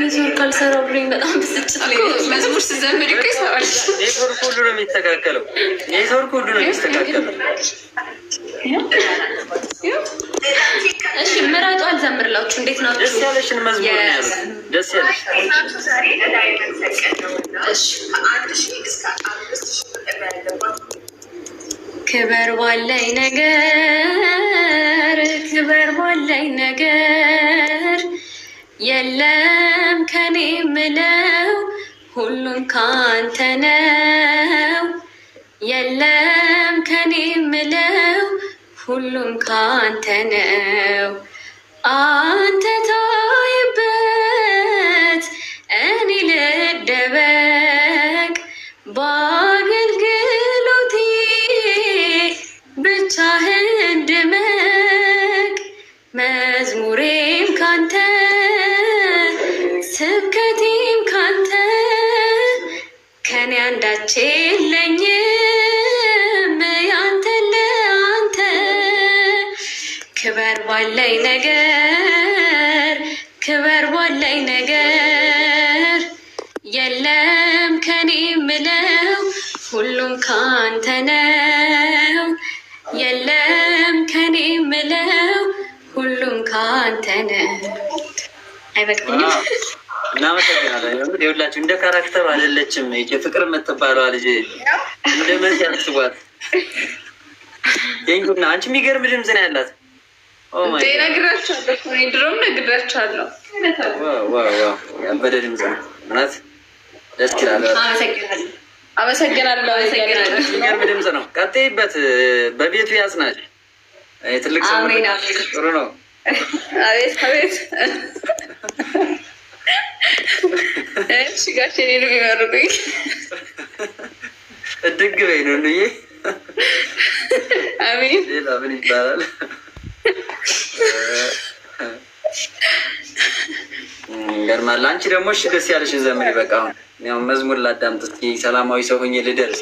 ኔትወርክ አልሰራው ብሎኝ በጣም ብስጭት ላይ መዝሙር ስዘምር እኮ ይሰራል። ኔትወርክ ሁሉ ነው የሚስተካከለው። ኔትወርክ ሁሉ ነው የሚስተካከለው። እሺ ምራጡ አልዘምርላችሁ። እንዴት ናችሁ? ደስ ያለሽን መዝሙር ነው ያሉት። ደስ ያለሽ ክበር ባለኝ ነገር ክበር ባለኝ ነገር የለም ከኔ ምለው ሁሉም ካንተ ነው። የለም ከኔ ምለው ሁሉም ካንተ ነው። አንተ ታይበት እኔ ልደበቅ በአገልግሎቴ ብቻህን ድመቅ። መዝሙሬም ካንተ ስብከቴም ካንተ ከኔ አንዳች የለኝም ያንተ ለአንተ። ክበር ባለኝ ነገር ክበር ባለኝ ነገር የለም ከኔ ምለው ሁሉም ካንተ ነው። የለም ከኔ ምለው ሁሉም ካንተ ነው። አይበቃኝም? እናመሰግናለን። ይኸውላችሁ እንደ ካራክተሩ አይደለችም። ፍቅር የምትባለዋ ልጅ እንደ መሲ ያስቧት። ይንኩና አንቺ የሚገርም ድምፅ ነው ያላት። ነግራቸዋለሁ፣ ድሮም ነግራቸዋለሁ። ያበደ ድምፅ ነው እውነት። ደስ ይላል። አመሰግናለሁ። የሚገርም ድምፅ ነው። ቀጥይበት። በቤቱ ያጽናል። ትልቅ ሰው ጥሩ ነው። አቤት አቤት። ጋሽ እኔን የሚመርቁኝ እድግ በይ ነው እንዬ። አሜን። ሌላ ምን ይባላል? ገርማል። አንቺ ደግሞ እሺ ደስ ያለሽን ዘምሪ። በቃ አሁን ያው መዝሙር ላዳምጥ እስኪ። ሰላማዊ ሰው ሆኜ ልደርስ።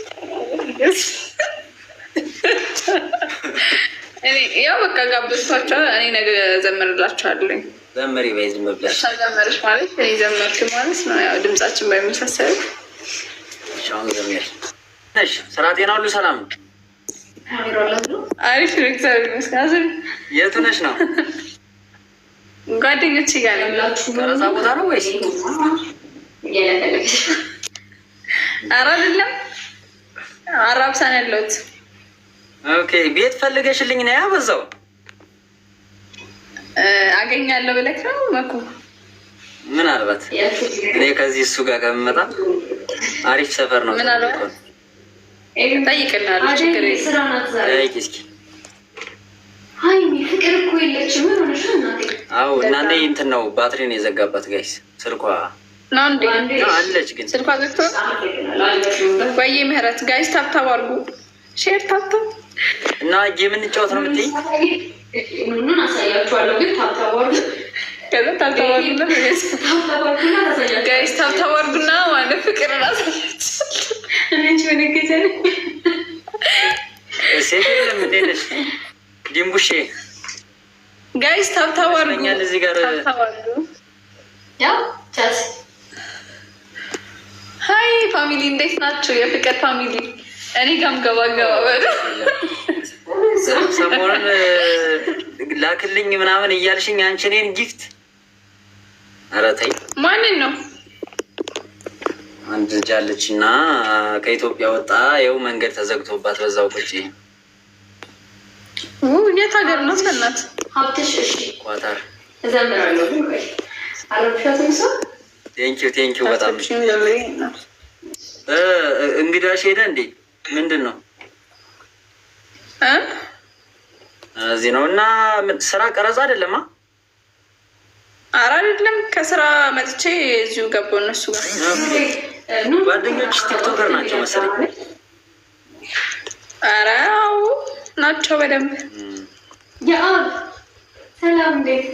ያው በቃ ጋብዝቷቸዋል። እኔ ነገ ዘምርላቸዋለሁ። ዘመሪ በይ ዝም ብለሽ ዘመርሽ ማለት እኔ ዘመርክ ማለት ነው። ያው ድምጻችን ባይመሳሰል ሻውን ዘመሪ ነሽ። ስራ ጤና ሁሉ ሰላም ነው? አሪፍ ነው እግዚአብሔር ይመስገን። የቱ ነሽ ነው? ጓደኞቼ ጋር ያላችሁ ቀረጻ ቦታ ነው ወይስ? ኧረ አይደለም፣ አራብሳ ነው ያለሁት። ኦኬ ቤት ፈልገሽልኝ ነው ያበዛው? አገኛለሁ ብለህ ነው መኩ? ምናልባት እኔ ከዚህ እሱ ጋር ከምመጣ አሪፍ ሰፈር ነው። ምናልባት ጠይቅልሃለሁ። ችግር የለም። እስኪ ፍቅር እኮ የለችም። ምን ሆነሽ እናቴ? አዎ እናንተ እንትን ነው ባትሪ ነው የዘጋባት ጋይስ። ስልኳ ነው እንዴ? አለች ግን ስልኳ ዘግቶ ወይ ምህረት ጋይስ ታብታብ አድርጉ፣ ሼር ታብታብ እና የምንጫወት ነው የምትይኝ? ምኑን አሳያችኋለሁ ግን ታብታብ አድርጉ። ከዛ ታብታብ አድርጉና ጋይስ ታብታብ አድርጉና ማለት ፍቅር ራሳችሁ እኔ ወነገዘ ሴት የለም እንዴ ነሽ ዲምቡሼ? ጋይስ ታብታብ አድርጉ። እዚህ ጋር ያው ቻስ ሃይ ፋሚሊ እንዴት ናቸው? የፍቅር ፋሚሊ እኔ ጋም ገባ በሉ። ሰሞኑን ላክልኝ ምናምን እያልሽኝ አንቺ እኔን ጊፍት። ኧረ ተይ። ማንን ነው? አንድ ልጅ አለች እና ከኢትዮጵያ ወጣ። ይኸው መንገድ ተዘግቶባት በዛው ቁጭ። የት ሀገር ነው? ሰናት ሀብትሽ? ኳታር። እዘምራለሁ። ቴንኪው በጣም እንግዳሽ ሄደ እንዴ? ምንድን ነው እዚህ ነው? እና ስራ ቀረጻ አይደለም? ኧረ አይደለም፣ ከስራ መጥቼ እዚሁ ገባሁ እነሱ ጋር። ጓደኞች ቲክቶከር ናቸው መሰለኝ። ኧረ አዎ ናቸው በደንብ። የአብ ሰላም፣ እንዴት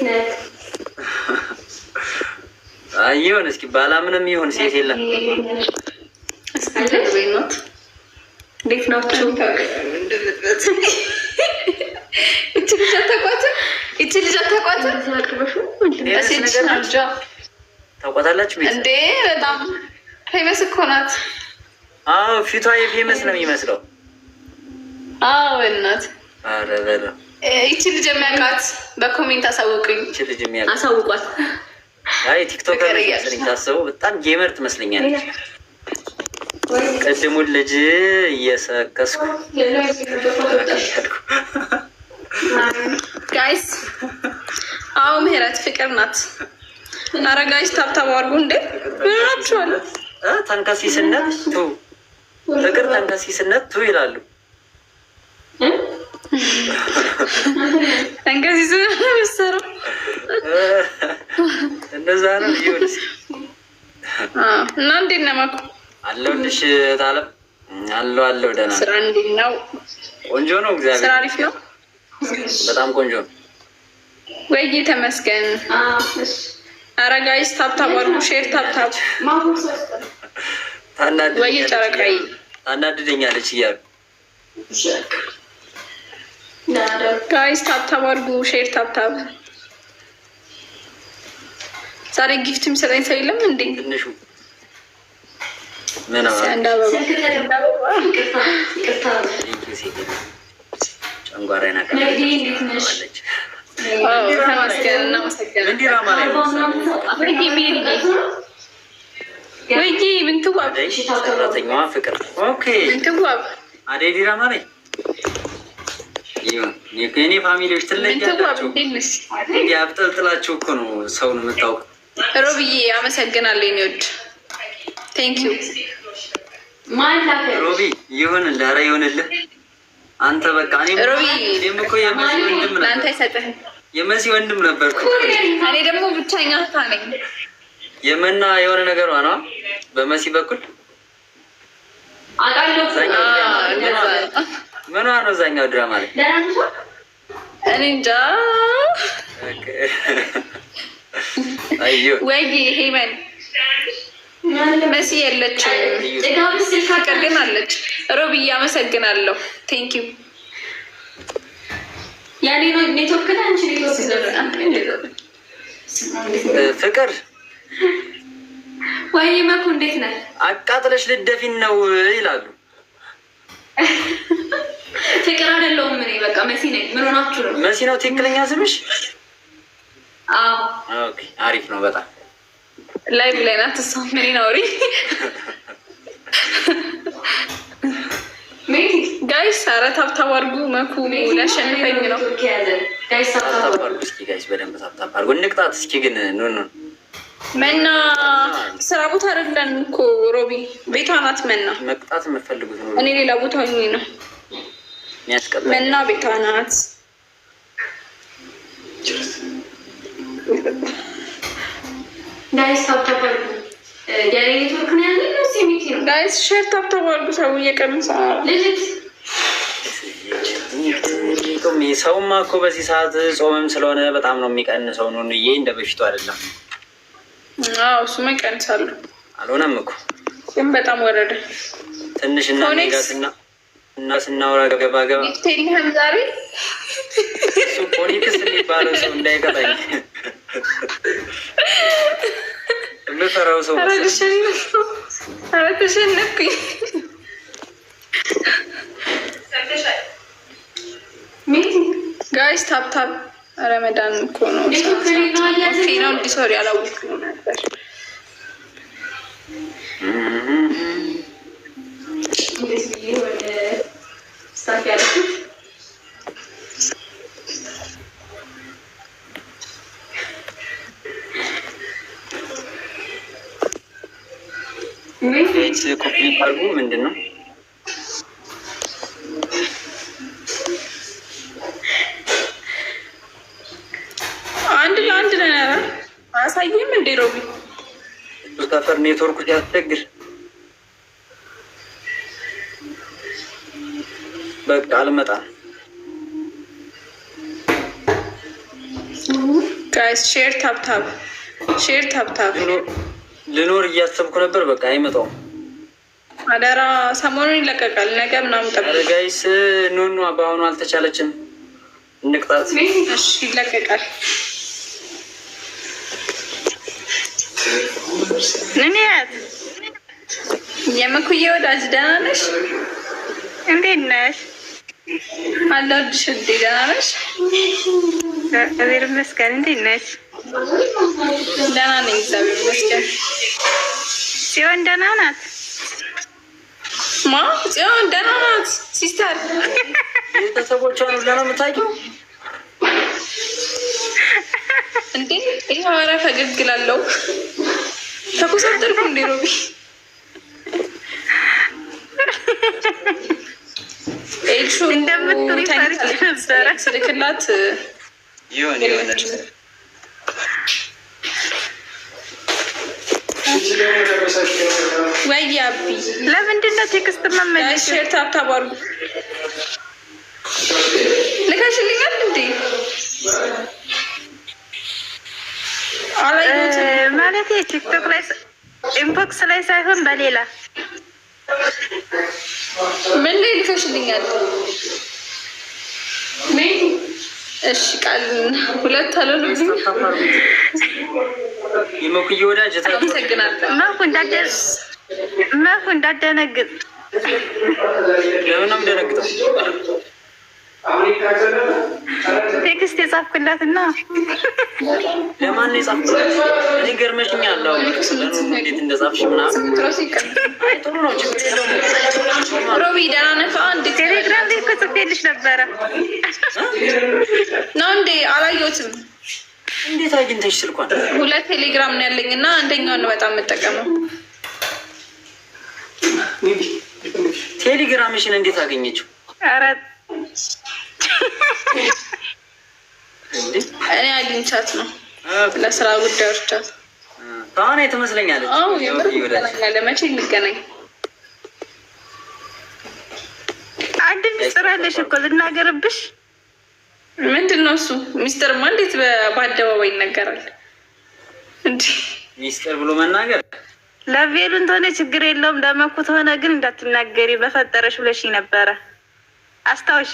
ነህ? ይሁን እስኪ ባላምንም ይሁን ሴት የለም። እንዴት ናቸው? እቺ ልጅ አታውቋትም? ታውቋታላችሁ እንዴ? በጣም ፌመስ እኮ ናት። አዎ ፊቷ የፌመስ ነው የሚመስለው። አዎ እናት። ኧረ በለው ይቺ ልጅ የሚያውቃት በኮሜንት አሳውቁኝ። ይቺ ልጅ የሚያውቃት አሳውቋት። አይ ቲክቶከር መስለኝ ታስበው በጣም ጌመር ትመስለኛለች። ቅድሙን ልጅ እየሰከስኩ ጋይስ። አዎ ምህረት ፍቅር ናት። ኧረ ጋይስ ታብታብ አድርጉ እንዴ! ምን ናችኋል? ተንከሲስነት ቱ ፍቅር ተንከሲስነት ቱ ይላሉ። ተንከሲስ ምሰሩ እንደዛ ነው ይሁን። እና እንዴት ነው ማኩ? አለሁልሽ ታለም አለሁ ደህና። ስራ እንዴት ነው? ቆንጆ ነው። እግዚአብሔር ስራ አሪፍ ነው። በጣም ቆንጆ ነው። ወይ ተመስገን። ኧረ ጋይስ ታብታብ አድርጉ፣ ሼር ታብታብ። ወይ ጨረቃይ ታናድደኛለች እያሉ ጋይስ ታብታብ አድርጉ፣ ሼር ታብታብ። ዛሬ ጊፍት የሚሰጠኝ ሰው የለም እንዴ? ትንሹ ምን አንድ አበባ ጨንጓራዬን አቀለች። ተመስገን፣ እናመሰግናለን። ወይ ብንትዋብ ሰራተኛዋ ፍቅር ብንትዋብ አደይ ዲራማ ነኝ። የኔ ፋሚሊዎች ትለያላችሁ። እንዲህ አብጠልጥላችሁ እኮ ነው ሰውን የምታውቁ። ሮብዬ አመሰግናለሁ። የኔ ወድ ቴንኪዩ ሮቢ። ይሁንልህ፣ ኧረ ይሁንልህ። አንተ በቃ እኔም እኮ የመሲ ወንድም ነበር። ለአንተ አይሰጥህም። የመሲ ወንድም ነበርኩ። እኔ ደግሞ ብቻኛ እህቷ ነኝ። የመና የሆነ ነገሯ ነው በመሲ በኩል ምኗ ነው እዛኛው ድራማ ላይ? እኔ እንጃ። ወይ ሄመን መሲ የለችም፣ ፍቅር ግን አለች። ሮብዬ አመሰግናለሁ። ቴንኪው። ፍቅር ወይ መኩ እንዴት ነህ? አቃጥለሽ ልደፊን ነው ይላሉ። ፍቅር አይደለሁም እኔ በቃ መሲ ነኝ። ምን ሆናችሁ ነው? መሲ ነው ትክክለኛ ስምሽ? አዎ። ኦኬ አሪፍ ነው በጣም። ላይቭ ላይ ናት እሷ። ምን ይናውሪ ጋይስ። ኧረ ታብታብ አድርጉ። መኩ ሊያሸንፈኝ ነው። ታብታብ አድርጉ እስኪ ጋይስ፣ በደንብ ታብታብ አድርጉ። እንቅጣት እስኪ ግን ኑ መና ስራ ቦታ አይደለን እኮ ሮቢ፣ ቤቷ ናት መና። መቅጣት የምትፈልጉት ነው? እኔ ሌላ ቦታ ሆኜ ነው። መና ቤቷ ናት። ጋይስ ታብታብ አድርጉ። ኔትወርክ ነው ያለ ነው ሲሚቲ ነው። ጋይስ ሼር ታብታብ አድርጉ። ሰው እየቀነሰ ሰውማ እኮ በዚህ ሰዓት ጾምም ስለሆነ በጣም ነው የሚቀንሰው። ነው ይሄ እንደ በፊቱ አይደለም። አዎ እሱማ ይቀንሳሉ። አልሆነም እኮ ግን በጣም ወረደ ትንሽ እና ስናወራ ገባ ይፍቴልህም ዛሬ እሱ ፖሊክስ የሚባለው ሰው እንዳይቀጣኝ የምፈራው ሰው ኧረ ተሸነፍኩኝ። ጋይስ ታብታብ ረመዳን እኮ ነው ነው እንዲ ሶሪ አላወኩም ነበር። ኮፒ አድርጉ። ምንድን ነው አንድ ለአንድ ነን። ኧረ አያሳይም እንዴ ሮቢ? ሰፈር ኔትወርኩ ሲያስቸግር በቃ አልመጣም። ጋይስ ሼር ታብታብ ሼር ታብታብ ልኖር እያሰብኩ ነበር። በቃ አይመጣውም። አደራ ሰሞኑን ይለቀቃል። ነገ ምናምን ጠብቅ ጋይስ። ኑኑ በአሁኑ አልተቻለችም። እንቅጣት። እሺ ይለቀቃል። ምን ያት የመኩዬ ወዳጅ ደህና ነሽ? እንዴት ነሽ? አለሁልሽ። እንዴ ደህና ነሽ? እግዚአብሔር ይመስገን። እንዴት ነሽ? ደህና ነኝ እግዚአብሔር ይመስገን። ጽዮን ደህና ናት? ማ ጽዮን ደህና ናት? ሲስተር ቤተሰቦቿን ሁላ ነው የምታውቂው እንዴ? ይሄ ኧረ ፈገግ እላለሁ። ተኮሳተርኩ እንዴ ሮቢ? ኤልሹ እንደምትሪ ፈርቼ ነበረ ስልክላት ይሆን ወይ አቢ ለምንድን ነው ቴክስት መመለስ? ሼር ታብታብ አድርጉ። ልካሽልኛል እንዴ? አላየሁትም ማለት ቲክቶክ ላይ ኢንቦክስ ላይ ሳይሆን በሌላ ምን ላይ ልካሽልኛል? እሺ ቃል ሁለት አለሉብኝ። የመኩዬ ወዳጅ አመሰግናለሁ። መኩ እንዳደነግጥ። ለምን ነው የምደነግጠው? ቴክስት የጻፍኩላትና ለማን ነው የጻፍኩላት? እኔ ገርመሽኛል። እንዴት እንደጻፍሽ ምናምን ጥሩ ነው፣ ችግር የለውም። ሮቢ ደህና ነህ? አንድ ቴሌግራም ላይ እኮ ጽፌልሽ ነበረ ነው እንዴ? አላየሁትም። እንዴት አግኝተሽ ስልኳን? ሁለት ቴሌግራም ነው ያለኝ እና አንደኛውን በጣም የምጠቀመው። ቴሌግራምሽን እንዴት አገኘችው? ኧረ እኔ አግኝቻት ነው ለስራ ጉዳዮቻት። ታኔ ትመስለኛለች። መቼ እንገናኝ? አንድ ሚስጥር አለሽ እኮ ልናገርብሽ። ምንድን ነው እሱ? ሚስጥርማ እንዴት በአደባባይ ይነገራል? እንዲ ሚስጥር ብሎ መናገር ለቬሉን ተሆነ ችግር የለውም። ለመኩት ሆነ ግን እንዳትናገሪ በፈጠረሽ ብለሽ ነበረ። አስታውሺ።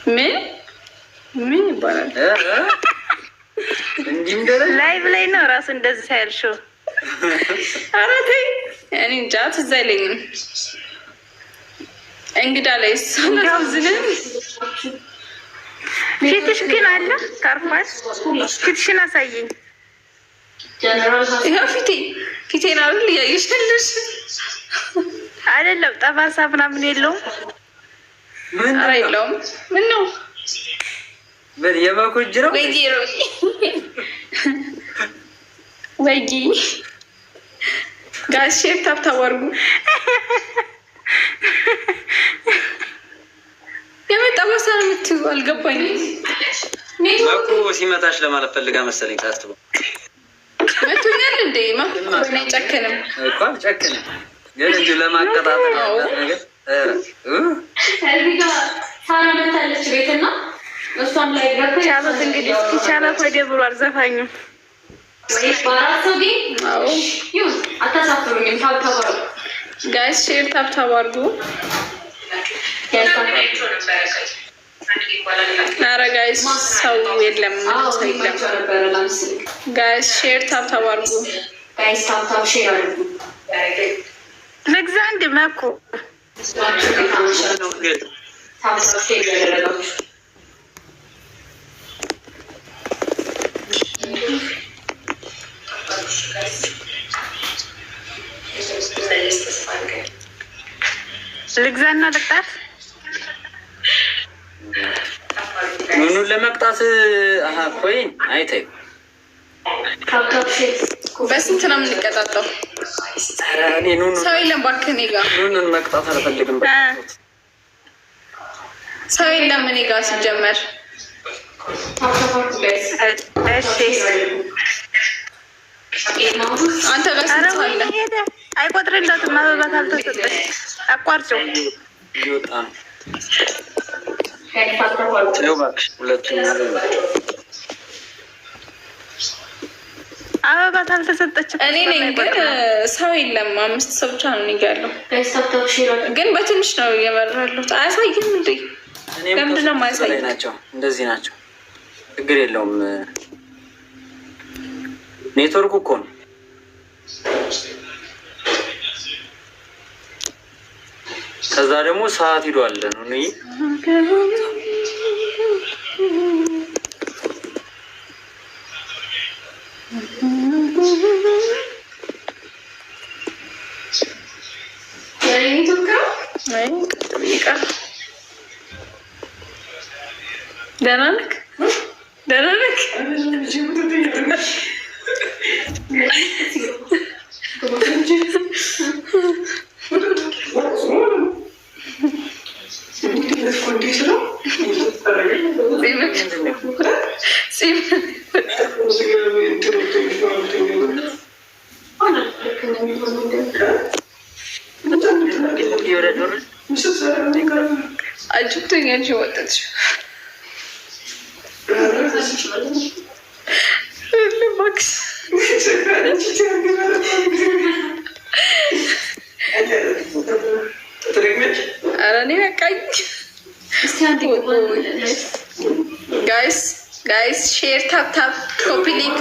ምን ይባላል? ላይቭ ላይ ነው ራሱ እንደዚህ ያልሽው። ኧረ ተይ፣ እኔ እንጃ ትዝ አይለኝም። እንግዳ ላይ ሳላዝንም ፊትሽ ግን አለ ካርፋስ። ፊትሽን አሳየኝ። ይኸው ፊቴን አይደል እያየሽልሽ? አይደለም ጠባሳ ምናምን የለውም። ኧረ የለውም። ምን ነው የመኩጅ ነው ወይ? ጋሽ ሼፍ ታብታብ አድርጉ። የመጣ ባሳ ነው የምትይው? አልገባኝም። መኩ ሲመታሽ ለማለት ፈልጋ መሰለኝ። ታስበው መቶኛል እንዴ? ማን ጨከንም እኮ ጨከንም፣ ግን እንዲሁ ለማቀጣጠል ነገር እዚህ ጋር ሳራ መታለች ቤትና እሷም ላይ ቻሎት እንግዲህ ቻሎት ወደ ብሏል ዘፋኙ። በአራት ሰው ግን ይሁን አታሳፍሩኝም። ታብታብ ጋይስ ሼር ታብታብ አድርጉ። ኧረ ጋይስ ሰው የለም፣ ሰው የለም። ጋይስ ሼር ታብታብ አድርጉ። ጋይስ ታብታብ ሼር አድርጉ። ልግዛ እንደ መኩ ታብታብ ሼር ያደረጋችሁ ልግዛና ልቅጣት። ምኑን ለመቅጣት? አሀ ኮይን አይተይ። በስንት ነው የምንቀጣጣው? ሰው የለም እባክህ እኔ ጋር። ኑኑን መቅጣት አልፈልግም። ሰው የለም እኔ ጋር ሲጀመር። አንተ በስንት አለ? አይቆጥርለትም። አበባ ካልተሰጠሽ አቋርጭው። ይወጣ ነው እባክሽ። ሁለቱም አበባ ካልተሰጠች እኔ ነኝ ግን ሰው የለም። 5 ሰው ብቻ ነው እኔ ጋር ያለው። ግን በትንሽ ነው እየመራለሁት። አያሳይም እንዴ? ለምንድን ነው የማያሳይ? ናቸው እንደዚህ ናቸው። ችግር የለውም። ኔትወርኩ እኮ ነው። ከዛ ደግሞ ሰዓት ሂዷል ነው ነው ደህና ነህ? ደህና ነህ? አጅብቶኛል ወጣች ማክስ ኧረ እኔ በቃኝ። ጋይስ ሼር ታፕ ታፕ ኮፒ ሊንክ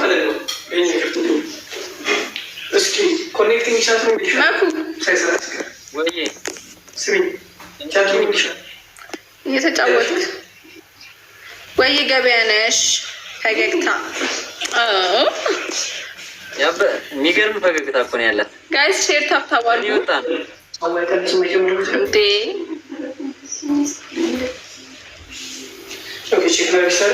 እስኪ ኮኔክቲንግ ቻት ነው ማኩ ወይ እየተጫወትክ ወይ ገበያ ነሽ? ፈገግታ ያበ የሚገርም ፈገግታ እኮ ነው ያላት። ጋይስ ሼር ታፕ ታፕ አድርጉ። ይወጣ እንዴ ኦኬ ቼክ ላይ ሰር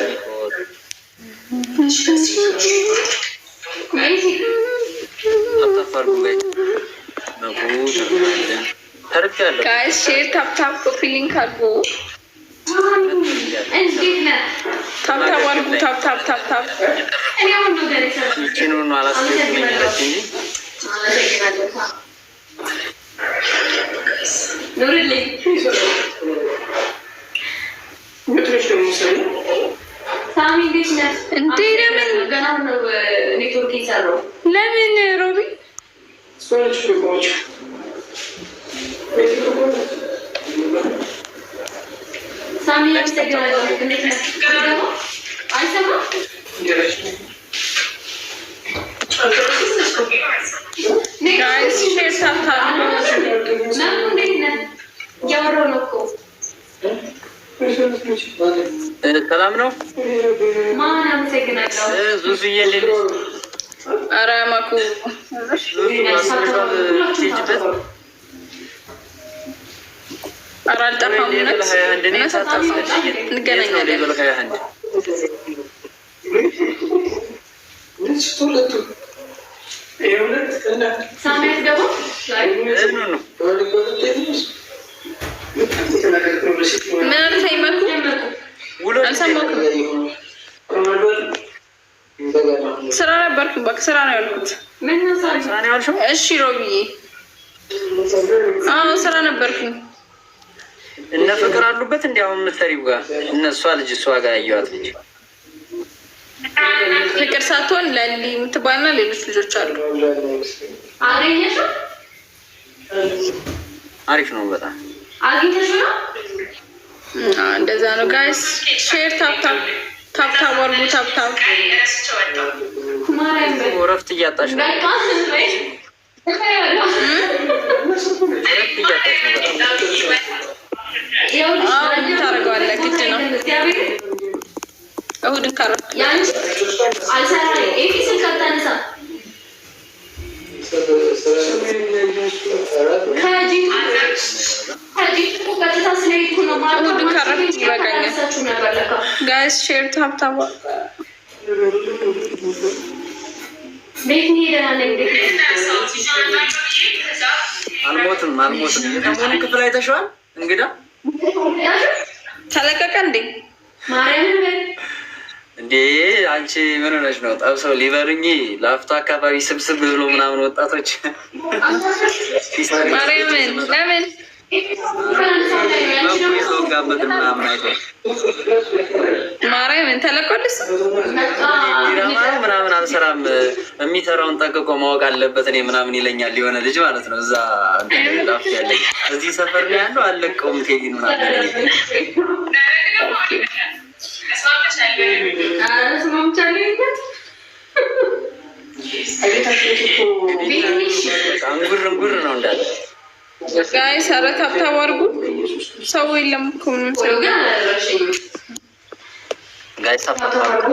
አጣፋሩ ወይ ነው ተርቻለሁ። ጋይስ ሼር ታፕ ታፕ ኮፒ ሊንክ አድርጉ። እንዴት ነህ? ታፕ ታፕ አድርጉ። ታፕ ታፕ ታፕ ታፕ እኔ አሁን ነው ደረሰ ቺኑን አላስገኝም እንጂ ኑርልኝ ሳሚ እንዴት ነህ? እንዴ ለምን ገና ነው ኔትወርክ ይሰራው? ለምን ሮቢ ሶልች ልቆች ሳሚ ያመሰግናለሁ። እንዴት ነህ? አይሰማም? ጋይስ ሼር ታፕ ታፕ ናኑ እንዴት ነህ? እያወራሁ ነው እኮ። ሰላም ነው። ማን አመሰግናለሁ። ዙዙዬ እንዴት ነሽ? ኧረ ማኩ ኧረ አልጠፋም። እንገናኛለን። ሳሚ ያስገባ ምን አልከኝ? መኩ አልሰማሁም። ስራ ነበርኩኝ። እባክህ ስራ ነው ያልኩት። ምን ነው ሳሚ? እሺ ሮቢዬ፣ አዎ ስራ ነበርኩኝ። እነ ፍቅር አሉበት እንዲ አሁን የምትሰሪው ጋር እነሷ ልጅ እሷ ጋር ያየኋት ልጅ ፍቅር ሳትሆን ለሊ የምትባልና ሌሎች ልጆች አሉ። አገኘሽው? አሪፍ ነው በጣም አግኝተሽው ነው? እንደዛ ነው ጋይስ። ሼር ታፕ ታፕ ታፕ ታፕ አድርጉ። ታፕ ታፕ ማርያም እረፍት እያጣች ነው። በቃ ወይ እረፍት እያጣች ነው በጣም ታደርገዋለህ። ግድ ነው። እሑድን ካረፍክ አልሰራም። ኤፊ ስልክ አታነሳ። ቀጥታ ስለሄድኩ ነው። እሑድን ካረፍክ ይበቃኛል። ጋይስ ሼር ታፕ ታፕ ቤት ሄደናል። አልሞትም የተሞኑ ክፍል አይተሽዋል? እንግዳ ተለቀቀ እንዴ? ማርያምን እንዴ አንቺ ምን ሆነሽ ነው? ጠብሰው ሊበርኝ ላፍቶ አካባቢ ስብስብ ብሎ ምናምን ወጣቶች ማርያምን ለምን ጋበት ምናምን አይቶ ማርያምን ተለቆልስ ዲራማ ምናምን አልሰራም። የሚሰራውን ጠቅቆ ማወቅ አለበት እኔ ምናምን ይለኛል የሆነ ልጅ ማለት ነው። እዛ ላፍቶ ያለኝ እዚህ ሰፈር ላይ ያለው አለቀውም ቴዲን ምናምን ጉር ነው እንዳለ ጋይስ። ኧረ ታብታብ አድርጉ። ሰው የለም እኮ ምንም ሰው ጋይስ ታብታብ አድርጉ።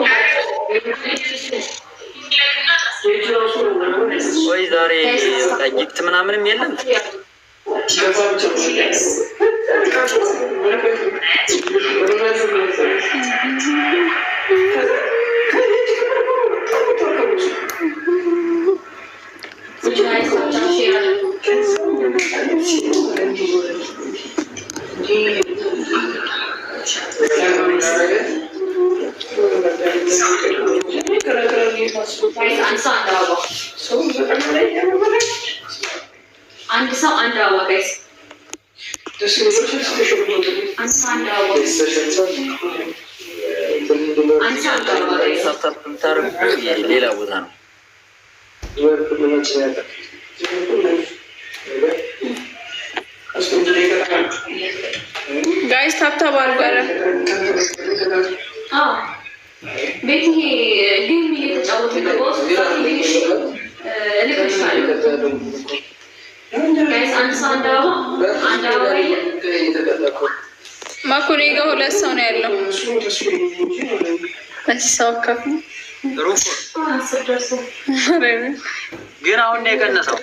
ወይ ዛሬ ጊፍት ምናምንም የለም። አንድ ሰው አንድ አበባ ጋይስ፣ ሌላ ቦታ ነው። ጋይስ ታብታብ አድርጉ። ቤት ይሄ ጌም እየተጫወቱ ጋይስ፣ አንድ ሰው አንድ አበባ ማኮኔ ጋር 2 ሰው ነው ያለው። እዚህ ሰው ከፍ ግን አሁን ነው የቀነሰው።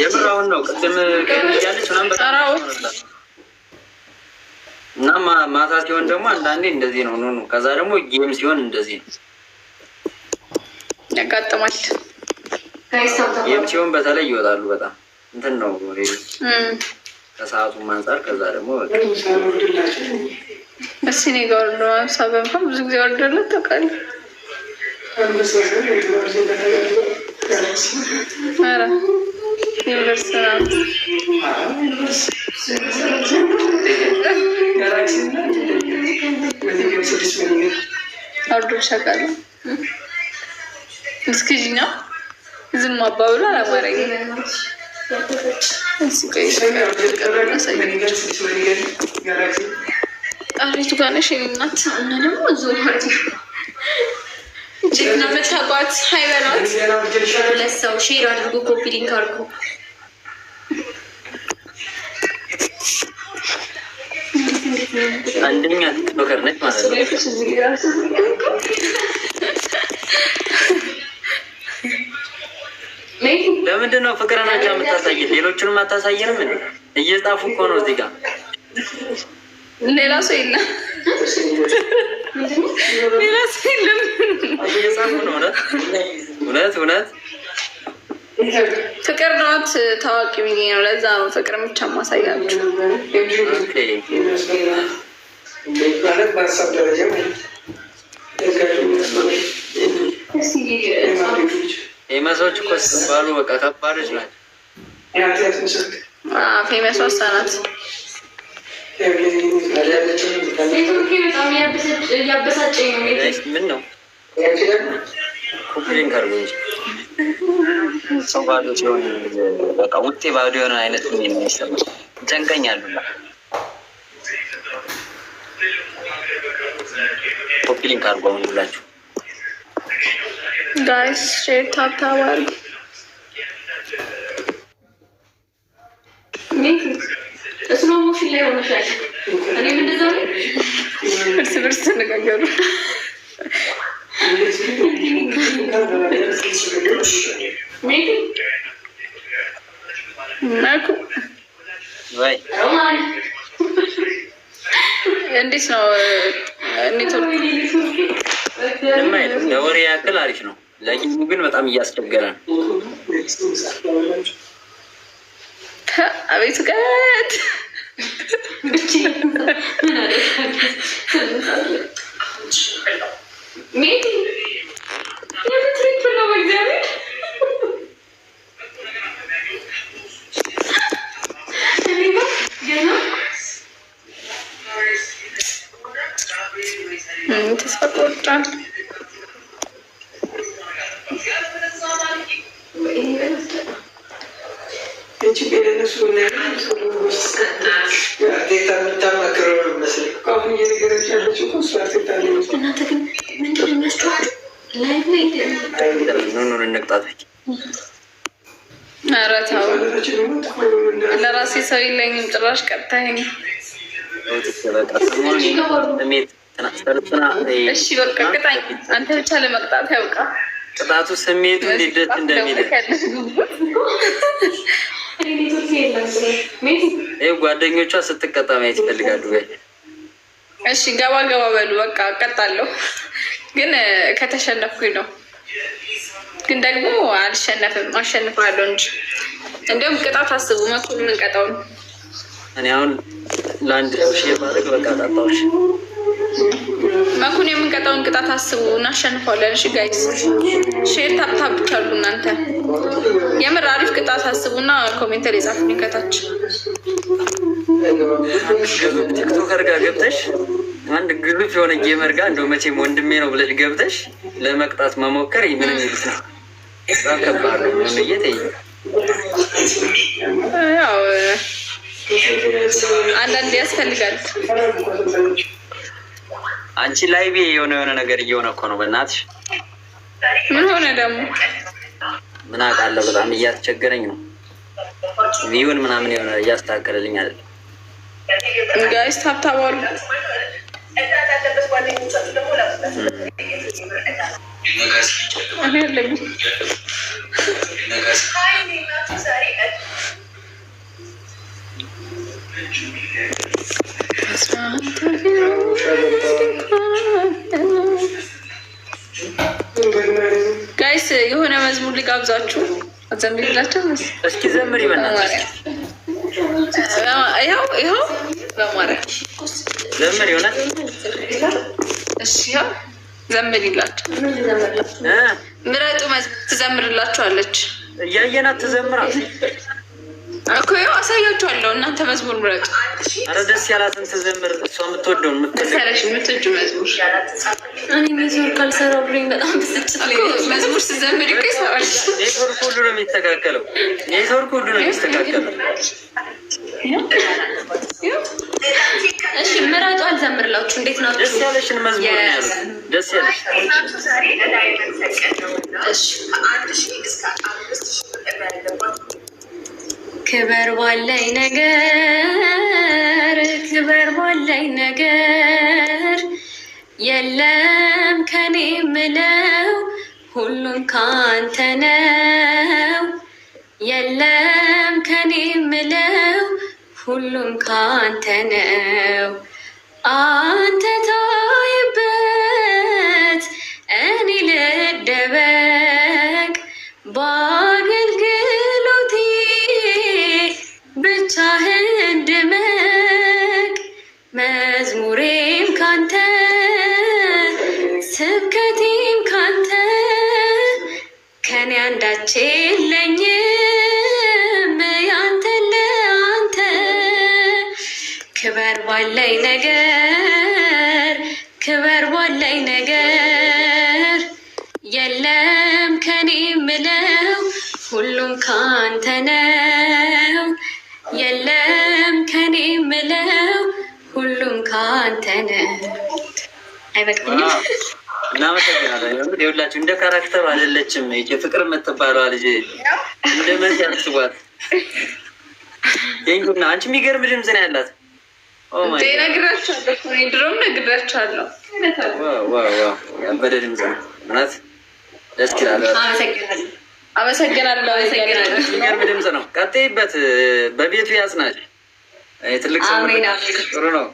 የምር አሁን ነው። ቅድም ያለች ምናምን በጣራው እና ማታ ሲሆን ደግሞ አንዳንዴ እንደዚህ ነው ነው። ከዛ ደግሞ ጌም ሲሆን እንደዚህ ነው ያጋጥማል። ጌም ሲሆን በተለይ ይወጣሉ። በጣም እንትን ነው ከሰዓቱም አንፃር። ከዛ ደግሞ እሺ እኔ ጋር ነው ሳበም ብዙ ጊዜ ወርደለት ተቃል አረ ይወርሰናል። አርዶ ሸቃለ እስኪጂና ዝም አባብሎ አላማረኝ። አሪቱ ጋር ነሽ እናት እና ደግሞ እዚሁ እጅግ ነው የምታውቋት። ሃይበራት 2 ሰው ሼር አድርጎ ኮፒ ሊንክ አድርጎ አንደኛ ቲክቶከር ነች ማለት ነው። ለምንድን ነው ፍቅረናቸው የምታሳየን? ሌሎቹንም አታሳየንም? እንዴ እየጻፉ እኮ ነው እዚህ ጋር። ሌላ ሰው የለም፣ ሌላ ሰው የለም። እየጻፉ ነው። እውነት ፍቅር ናት ታዋቂ ብዬ ነው። ለዛ ነው ፍቅር ብቻ ማሳያችሁ። ፌመሶች እኮ ሲባሉ በቃ ከባዶች ናቸው። ፌመሷ እሷ ናት። ምን ነው ኮምፕሌን ካርጎ እንጂ ሰው ባዶ ሲሆን በቃ ውጤ ባዶ የሆነ አይነት ምን የሚሰማው ጨንቀኛሉና ኮምፕሌን ካርጎ ሁላችሁ ጋይስ ሼር ታፕ አድርጉ። ስሎ ሞሽን ላይ ሆነሻል። እኔም እንደዛ ነው። እርስ በርስ ተነጋገሩ። ማኩ ወይ እንዴት ነው ኔትወርክ? ለወሬ ያክል አሪፍ ነው። ለጊዜው ግን በጣም እያስቸገረ ነው። አቤት ቀት ተስፋ ቆርጫል። እናንተ ግን ምንድን ነው የሚያስቸዋል? ኑኑን እንቅጣት። ኧረ ተው፣ ለራሴ ሰው የለኝም ጭራሽ ቀጣኝ። እሺ በቃ ቅጣኝ፣ አንተ ብቻ ለመቅጣት ያውቃ። ቅጣቱ ስሜቱ እንዴት ደስ እንደሚል ጓደኞቿ ስትቀጣ ማየት ይፈልጋሉ። እሺ ገባ ገባ በሉ በቃ እቀጣለሁ፣ ግን ከተሸነፍኩኝ ነው። ግን ደግሞ አልሸነፍም፣ አሸንፋለሁ እንጂ። እንዲሁም ቅጣት አስቡ፣ መኩን የምንቀጣው ነው። እኔ አሁን ለአንድ ሼር ማድረግ በቃ ጣጣዎች መኩን የምንቀጣውን ቅጣት አስቡ፣ እናሸንፋለን። እሺ ጋይስ ሼር ታፕታፕ ብቻሉ እናንተ የምር አሪፍ ቅጣት አስቡና ኮሜንት ላይ ጻፉልኝ ከታች። ቲክቶከር ጋር ገብተሽ አንድ ግዙፍ የሆነ ጌመር ጋር እንደው መቼም ወንድሜ ነው ብለሽ ገብተሽ ለመቅጣት መሞከር ምን የሚሉት ነው? በጣም ከባድ ነው። ያው አንዳንዴ ያስፈልጋል። አንቺ ላይ የሆነ ነገር እየሆነ እኮ ነው። በእናትሽ ምን ሆነ ደግሞ? ምን አውቃለሁ። በጣም እያስቸገረኝ ነው። ቪውን ምናምን የሆነ እያስተካከለልኝ አይደለም። ጋይስ ታፕታፕ አሉ። ጋይስ የሆነ መዝሙር ሊጋብዛችሁ አዘምሪላችሁ። እስኪ ዘምሪ በእናትሽ። ይኸው በማርያም ዘምሪ ሆነ። እሺ ያው ዘምሪላችሁ። ምረጡ መዝሙር ትዘምርላችኋለች። እያየናት ትዘምራ እኮ ያው አሳያችኋለሁ። እናንተ መዝሙር ምረጡ። ኧረ ደስ ያላትን ትዘምር። እሷ የምትወደውን የምትወጂው መዝሙር። እኔ መዝሙር ካልሰራሁ ብሎኝ በጣም ብስጭት ላይ መዝሙር ስዘምር እኮ ይሰራል። ኔትወርክ ሁሉ ነው የሚስተካከለው። እሺ ምረጡ፣ አልዘምርላችሁ። እንዴት ናችሁ? ደስ ያለሽን መዝሙር ነው ያሉት። ደስ ያለሽ ክበር ባለኝ ነገር፣ ክበር ባለኝ ነገር፣ የለም ከኔ ምለው ሁሉም ካንተ ነው። የለም ከኔ ምለው ሁሉም ካንተ ነው። አንተ ታይበት እኔ ልደበቅ በአገልግሎቴ ብቻህን ድመቅ። መዝሙሬም ካንተ ስብከቴም ካንተ ከኔ አንዳች የለኝም ያንተ ለአንተ። ክበር ባለኝ ነገር፣ ክበር ባለኝ ነገር፣ የለም ከኔ ምለው ሁሉም ካንተ ነው። የለም ከኔ ምለው ሁሉም ካንተ ነው። አይበቃኝም? እናመሰግናለን። ይኸውላችሁ እንደ ካራክተሩ አይደለችም። ፍቅር የምትባለዋ ልጅ እንደ መሲ አስቧት። ይንኩና አንቺ የሚገርም ድምፅ ነው ያላት። ነግራችኋለሁ፣ ድሮም ነግራችኋለሁ። ያበደ ድምፅ ነው እውነት። ደስ ይላል። አመሰግናለሁ። የሚገርም ድምፅ ነው። ቀጥይበት። በቤቱ ያጽናች። ትልቅ ሰው ጥሩ ነው።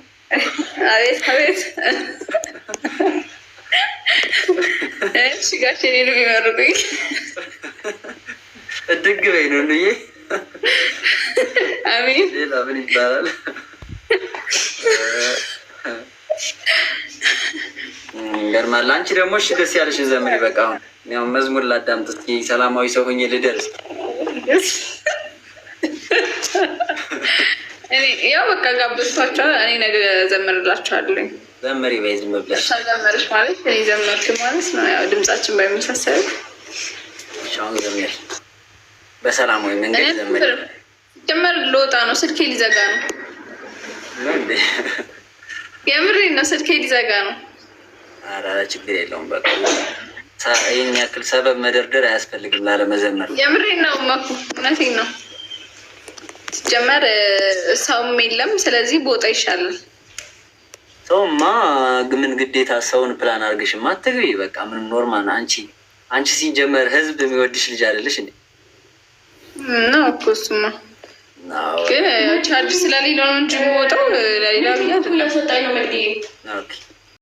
አቤት አቤት። እሺ ጋሽ እኔን የሚመርቁኝ እድግ በይ ነው እንዬ። አሜን። ሌላ ምን ይባላል? ገርማል። አንቺ ደግሞ እሺ ደስ ያለሽን ዘምሪ። በቃ አሁን ያው መዝሙር ላዳምጥ እስኪ። ሰላማዊ ሰው ሆኜ ልደርስ። ያው በቃ ጋብዝቷቸዋል። እኔ ነገ ዘምርላቸዋለኝ። ዘመሪ በይ ዝም ብለሽ ዘመርሽ ማለት እኔ ዘመርክ ማለት ነው። ያው ድምጻችን ባይመሳሰል ሻውን ዘመሪ በሰላማዊ መንገድ ዘመሪ። ጀመር ልወጣ ነው። ስልኬ ሊዘጋ ነው። የምሬን ነው። ስልኬ ሊዘጋ ነው። ኧረ ችግር የለውም። በቃ ይህን ያክል ሰበብ መደርደር አያስፈልግም ላለመዘመር። የምሬን ነው መኩ፣ እውነቴን ነው። ሲጀመር ሰውም የለም፣ ስለዚህ ቦታ ይሻላል። ሰውማ ምን ግዴታ ሰውን ፕላን አድርገሽማ አትግቢ። በቃ ምንም ኖርማል። አንቺ ሲጀመር ህዝብ የሚወድሽ ልጅ አይደለሽ እንዴ? ነው እኮ እሱማ። ግን ቻርጅ ስለሌለው ነው እንጂ የምወጣው ለሌላ ብያ ነው